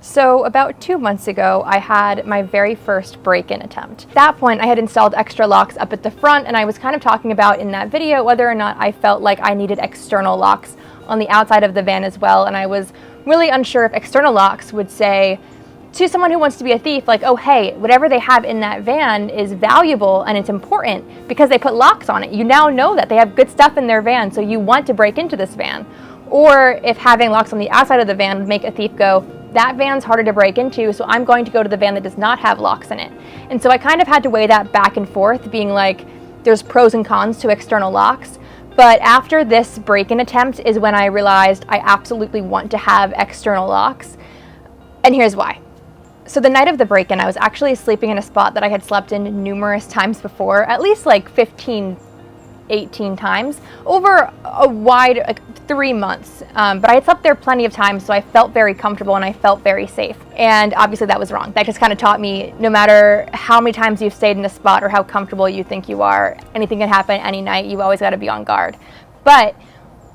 So about 2 months ago, I had my very first break-in attempt. At that point, I had installed extra locks up at the front, and I was kind of talking about in that video whether or not I felt like I needed external locks on the outside of the van as well, and I was really unsure if external locks would say to someone who wants to be a thief, like, oh hey, whatever they have in that van is valuable and it's important because they put locks on it. You now know that they have good stuff in their van, so you want to break into this van. Or if having locks on the outside of the van would make a thief go, that van's harder to break into, so I'm going to go to the van that does not have locks in it. And so I kind of had to weigh that back and forth, being like, there's pros and cons to external locks. But after this break-in attempt is when I realized I absolutely want to have external locks. And here's why. So the night of the break-in, I was actually sleeping in a spot that I had slept in numerous times before, at least like 18 times over a wide, like 3 months. But I had slept there plenty of times, so I felt very comfortable and I felt very safe. And obviously that was wrong. That just kind of taught me no matter how many times you've stayed in a spot or how comfortable you think you are, anything can happen any night. You always got to be on guard. But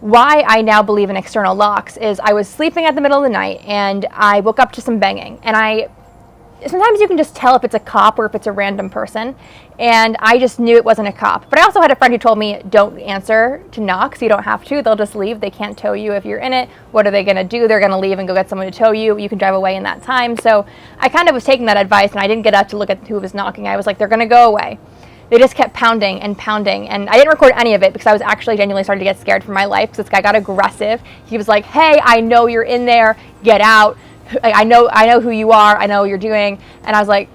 why I now believe in external locks is I was sleeping at the middle of the night and I woke up to some banging, and sometimes you can just tell if it's a cop or if it's a random person, and I just knew it wasn't a cop. But I also had a friend who told me, don't answer to knocks, you don't have to, they'll just leave, they can't tow you if you're in it. What are they gonna do? They're gonna leave and go get someone to tow you. You can drive away in that time. So I kind of was taking that advice, and I didn't get up to look at who was knocking. I was like, they're gonna go away. They just kept pounding and pounding, and I didn't record any of it because I was actually genuinely starting to get scared for my life because this guy got aggressive. He was like, hey, I know you're in there, get out. I know who you are, I know what you're doing. And I was like,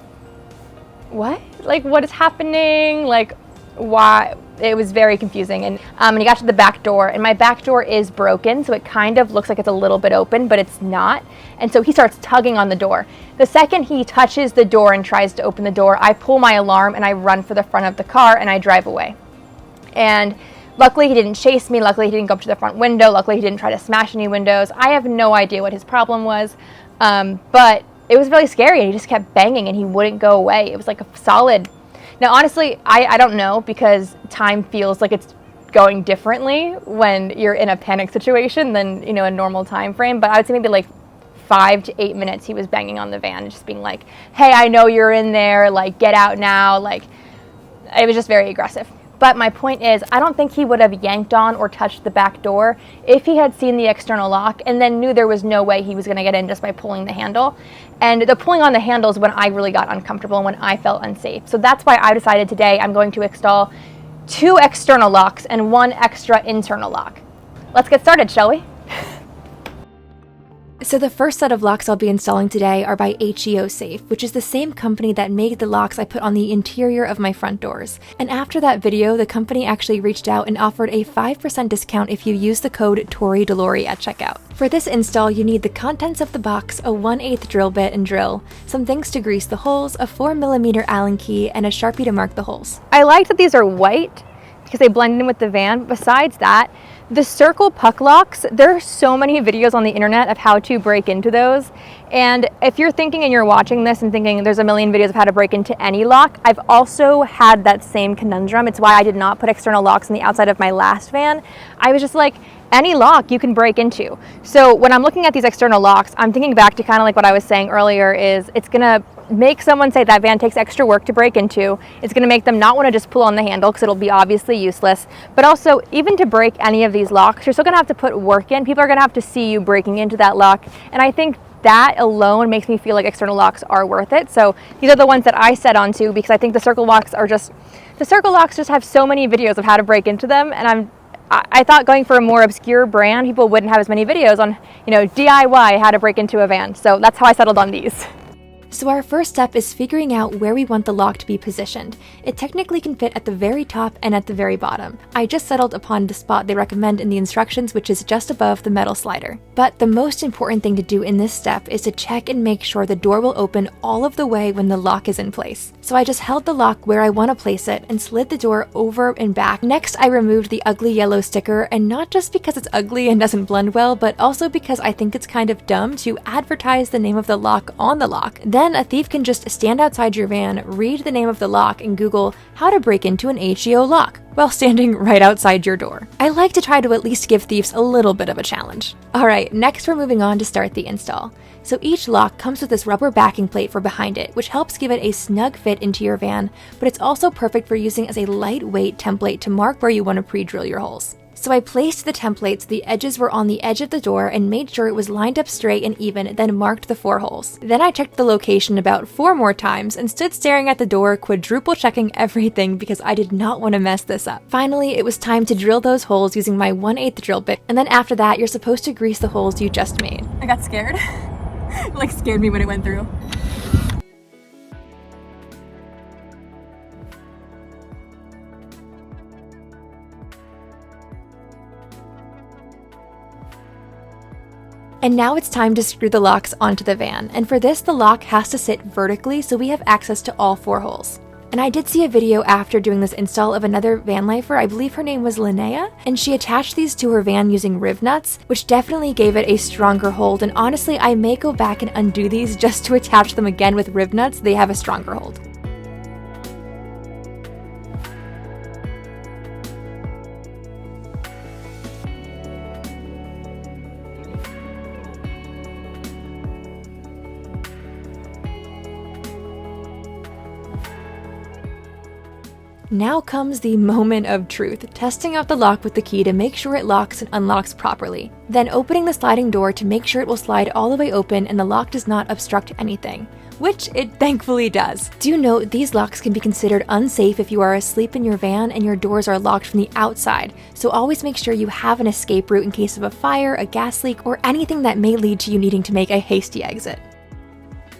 what? Like, what is happening? Like, why? It was very confusing. And he got to the back door, and my back door is broken, so it kind of looks like it's a little bit open, but it's not. And so he starts tugging on the door. The second he touches the door and tries to open the door, I pull my alarm and I run for the front of the car and I drive away. And luckily he didn't chase me, luckily he didn't go up to the front window, luckily he didn't try to smash any windows. I have no idea what his problem was. But it was really scary, and he just kept banging and he wouldn't go away. It was like a solid. Now, honestly, I don't know, because time feels like it's going differently when you're in a panic situation than, you know, a normal time frame. But I would say maybe like 5 to 8 minutes he was banging on the van, just being like, hey, I know you're in there, like, get out now. Like, it was just very aggressive. But my point is, I don't think he would have yanked on or touched the back door if he had seen the external lock and then knew there was no way he was going to get in just by pulling the handle. And the pulling on the handle is when I really got uncomfortable and when I felt unsafe. So that's why I decided today I'm going to install 2 external locks and 1 extra internal lock. Let's get started, shall we? So the first set of locks I'll be installing today are by HEO Safe, which is the same company that made the locks I put on the interior of my front doors. And after that video, the company actually reached out and offered a 5% discount if you use the code TORIDOLORI at checkout. For this install, you need the contents of the box, a 1/8 drill bit and drill, some things to grease the holes, a 4mm Allen key, and a Sharpie to mark the holes. I like that these are white because they blend in with the van. Besides that, the circle puck locks, there are so many videos on the internet of how to break into those. And if you're thinking and you're watching this and thinking there's a million videos of how to break into any lock, I've also had that same conundrum. It's why I did not put external locks on the outside of my last van. I was just like, any lock you can break into. So when I'm looking at these external locks, I'm thinking back to kind of like what I was saying earlier, is it's gonna make someone say that van takes extra work to break into. It's gonna make them not wanna just pull on the handle because it'll be obviously useless. But also, even to break any of these locks, you're still gonna have to put work in. People are gonna have to see you breaking into that lock. And I think that alone makes me feel like external locks are worth it. So these are the ones that I set onto because I think the circle locks just have so many videos of how to break into them, and I thought going for a more obscure brand, people wouldn't have as many videos on, you know, DIY, how to break into a van. So that's how I settled on these. So our first step is figuring out where we want the lock to be positioned. It technically can fit at the very top and at the very bottom. I just settled upon the spot they recommend in the instructions, which is just above the metal slider. But the most important thing to do in this step is to check and make sure the door will open all of the way when the lock is in place. So I just held the lock where I want to place it and slid the door over and back. Next, I removed the ugly yellow sticker, and not just because it's ugly and doesn't blend well, but also because I think it's kind of dumb to advertise the name of the lock on the lock. Then a thief can just stand outside your van, read the name of the lock, and Google how to break into an HEO lock while standing right outside your door. I like to try to at least give thieves a little bit of a challenge. Alright, next we're moving on to start the install. So each lock comes with this rubber backing plate for behind it, which helps give it a snug fit into your van, but it's also perfect for using as a lightweight template to mark where you want to pre-drill your holes. So I placed the template so the edges were on the edge of the door and made sure it was lined up straight and even, then marked the 4 holes. Then I checked the location about 4 more times and stood staring at the door, quadruple checking everything because I did not want to mess this up. Finally, it was time to drill those holes using my 1/8 drill bit, and then after that, you're supposed to grease the holes you just made. I got scared. It like scared me when it went through. And now it's time to screw the locks onto the van, and for this the lock has to sit vertically so we have access to all 4 holes. And I did see a video after doing this install of another VanLifer, I believe her name was Linnea, and she attached these to her van using riv nuts, which definitely gave it a stronger hold, and honestly I may go back and undo these just to attach them again with riv nuts. They have a stronger hold. Now comes the moment of truth, testing out the lock with the key to make sure it locks and unlocks properly. Then opening the sliding door to make sure it will slide all the way open and the lock does not obstruct anything, which it thankfully does. Do note these locks can be considered unsafe if you are asleep in your van and your doors are locked from the outside, so always make sure you have an escape route in case of a fire, a gas leak, or anything that may lead to you needing to make a hasty exit.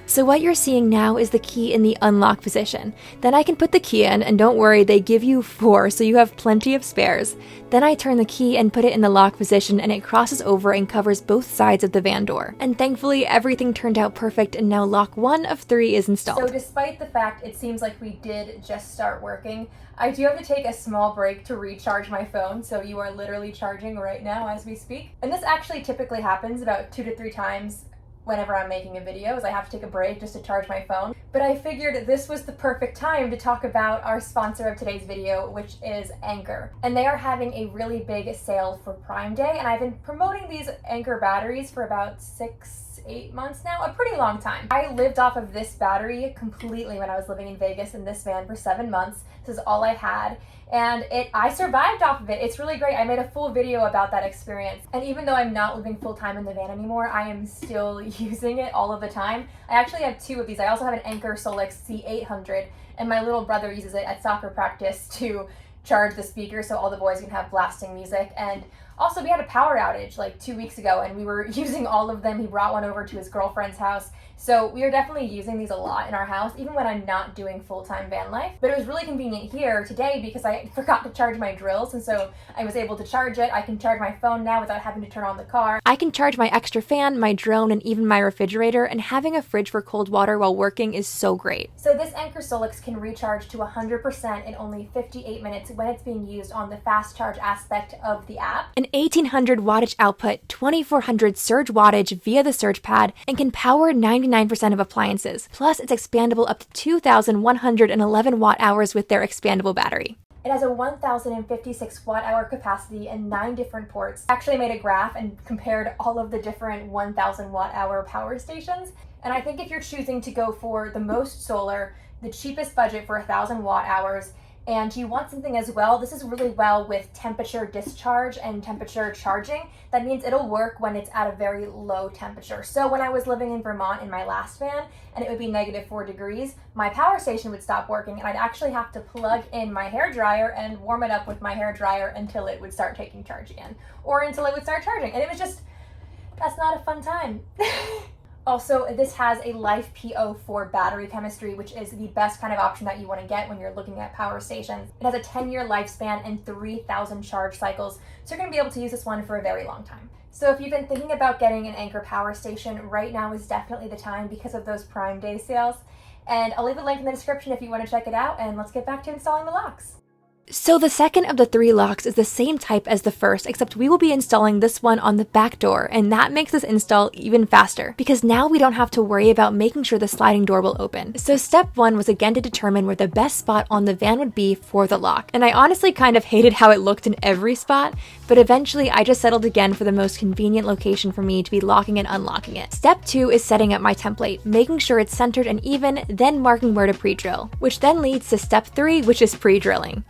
So what you're seeing now is the key in the unlock position. Then I can put the key in, and don't worry, they give you 4, so you have plenty of spares. Then I turn the key and put it in the lock position, and it crosses over and covers both sides of the van door. And thankfully, everything turned out perfect, and now lock 1 of 3 is installed. So despite the fact it seems like we did just start working, I do have to take a small break to recharge my phone, so you are literally charging right now as we speak. And this actually typically happens about 2 to 3 times whenever I'm making a video, is I have to take a break just to charge my phone. But I figured this was the perfect time to talk about our sponsor of today's video, which is Anker. And they are having a really big sale for Prime Day, and I've been promoting these Anker batteries for about 6-8 months now, a pretty long time. I lived off of this battery completely when I was living in Vegas in this van for 7 months. This is all I had. And I survived off of it. It's really great. I made a full video about that experience. And even though I'm not living full-time in the van anymore, I am still using it all of the time. I actually have 2 of these. I also have an Anker SOLIX C1000, and my little brother uses it at soccer practice to charge the speaker so all the boys can have blasting music. And also we had a power outage like 2 weeks ago, and we were using all of them. He brought one over to his girlfriend's house. So we are definitely using these a lot in our house, even when I'm not doing full-time van life. But it was really convenient here today because I forgot to charge my drills, and so I was able to charge it. I can charge my phone now without having to turn on the car. I can charge my extra fan, my drone, and even my refrigerator, and having a fridge for cold water while working is so great. So this Anker SOLIX can recharge to 100% in only 58 minutes when it's being used on the fast charge aspect of the app. An 1800 wattage output, 2400 surge wattage via the surge pad, and can power 99% of appliances. Plus, it's expandable up to 2,111 watt hours with their expandable battery. It has a 1,056 watt hour capacity and 9 different ports. I actually made a graph and compared all of the different 1,000 watt hour power stations. And I think if you're choosing to go for the most solar, the cheapest budget for 1,000 watt hours, and you want something as well, this is really well with temperature discharge and temperature charging. That means it'll work when it's at a very low temperature. So when I was living in Vermont in my last van and it would be -4 degrees, my power station would stop working and I'd actually have to plug in my hairdryer and warm it up with my hairdryer until it would start taking charge again, or until it would start charging. And it was just, that's not a fun time. Also, this has a Life PO4 battery chemistry, which is the best kind of option that you want to get when you're looking at power stations. It has a 10-year lifespan and 3,000 charge cycles, so you're going to be able to use this one for a very long time. So if you've been thinking about getting an Anker power station, right now is definitely the time because of those Prime Day sales. And I'll leave a link in the description if you want to check it out, and let's get back to installing the locks. So the second of the 3 locks is the same type as the first, except we will be installing this one on the back door, and that makes this install even faster, because now we don't have to worry about making sure the sliding door will open. So step 1 was again to determine where the best spot on the van would be for the lock, and I honestly kind of hated how it looked in every spot, but eventually I just settled again for the most convenient location for me to be locking and unlocking it. Step 2 is setting up my template, making sure it's centered and even, then marking where to pre-drill, which then leads to step 3, which is pre-drilling.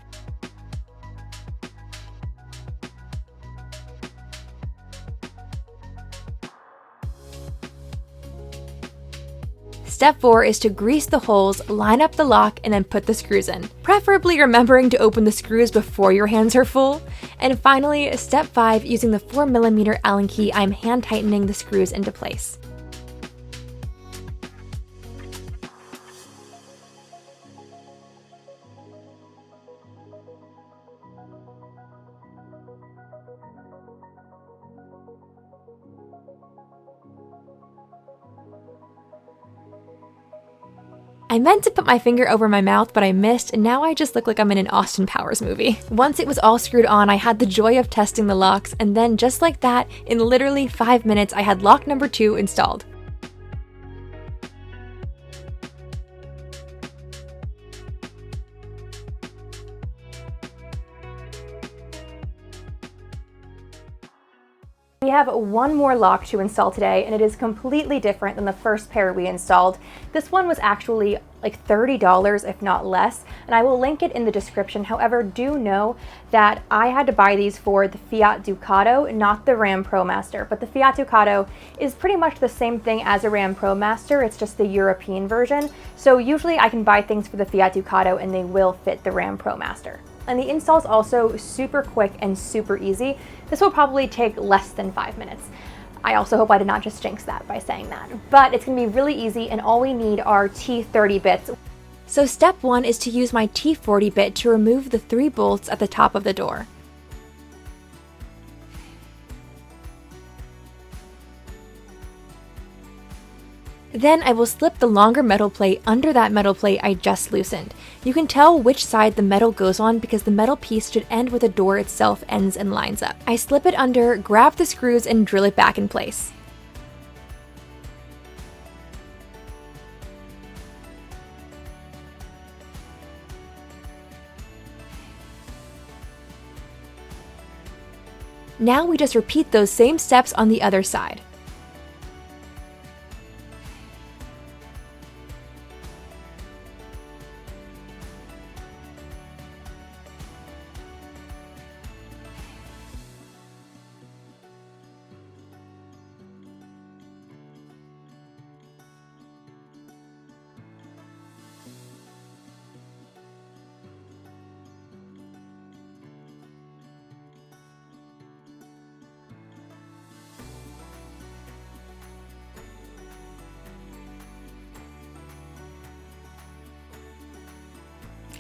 Step 4 is to grease the holes, line up the lock, and then put the screws in, preferably remembering to open the screws before your hands are full. And finally, step 5, using the 4mm Allen key, I'm hand tightening the screws into place. I meant to put my finger over my mouth, but I missed, and now I just look like I'm in an Austin Powers movie. Once it was all screwed on, I had the joy of testing the locks, and then just like that, in literally 5 minutes, I had lock number 2 installed. We have one more lock to install today, and it is completely different than the first pair we installed. This one was actually like $30, if not less, and I will link it in the description. However, do know that I had to buy these for the Fiat Ducato, not the Ram ProMaster, but the Fiat Ducato is pretty much the same thing as a Ram ProMaster, it's just the European version. So usually I can buy things for the Fiat Ducato and they will fit the Ram ProMaster. And the install is also super quick and super easy. This will probably take less than 5 minutes. I also hope I did not just jinx that by saying that. But it's gonna be really easy, and all we need are T30 bits. So step 1 is to use my T40 bit to remove the 3 bolts at the top of the door. Then I will slip the longer metal plate under that metal plate I just loosened. You can tell which side the metal goes on because the metal piece should end where the door itself ends and lines up. I slip it under, grab the screws, and drill it back in place. Now we just repeat those same steps on the other side.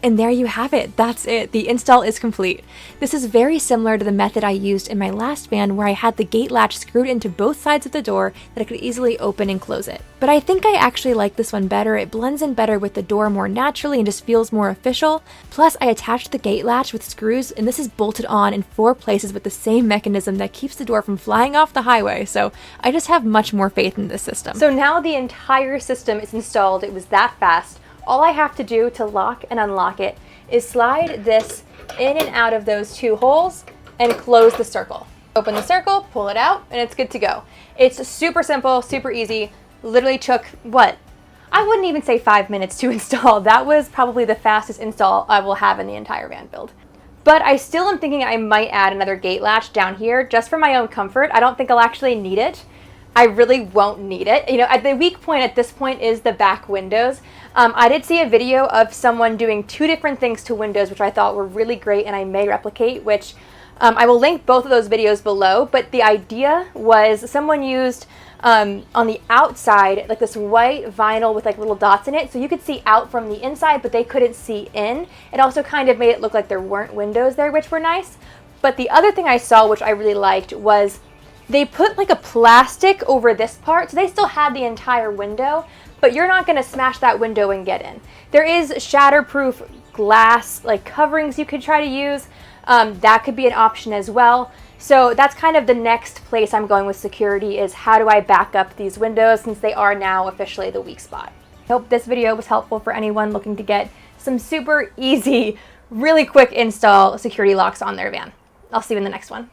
And there you have it, that's it, the install is complete. This is very similar to the method I used in my last van where I had the gate latch screwed into both sides of the door that I could easily open and close it. But I think I actually like this one better, it blends in better with the door more naturally and just feels more official. Plus I attached the gate latch with screws and this is bolted on in 4 places with the same mechanism that keeps the door from flying off the highway, so I just have much more faith in this system. So now the entire system is installed, it was that fast. All I have to do to lock and unlock it is slide this in and out of those 2 holes and close the circle. Open the circle, pull it out, and it's good to go. It's super simple, super easy. Literally took, what? I wouldn't even say 5 minutes to install. That was probably the fastest install I will have in the entire van build. But I still am thinking I might add another gate latch down here just for my own comfort. I don't think I'll actually need it. I really won't need it. You know, the weak point at this point is the back windows. I did see a video of someone doing 2 different things to windows, which I thought were really great and I may replicate, which I will link both of those videos below. But the idea was someone used on the outside like this white vinyl with like little dots in it, so you could see out from the inside, but they couldn't see in. It also kind of made it look like there weren't windows there, which were nice. But the other thing I saw, which I really liked, was they put like a plastic over this part, so they still had the entire window, but you're not going to smash that window and get in. There is shatterproof glass like coverings you could try to use. That could be an option as well. So that's kind of the next place I'm going with security, is how do I back up these windows since they are now officially the weak spot. I hope this video was helpful for anyone looking to get some super easy, really quick install security locks on their van. I'll see you in the next one.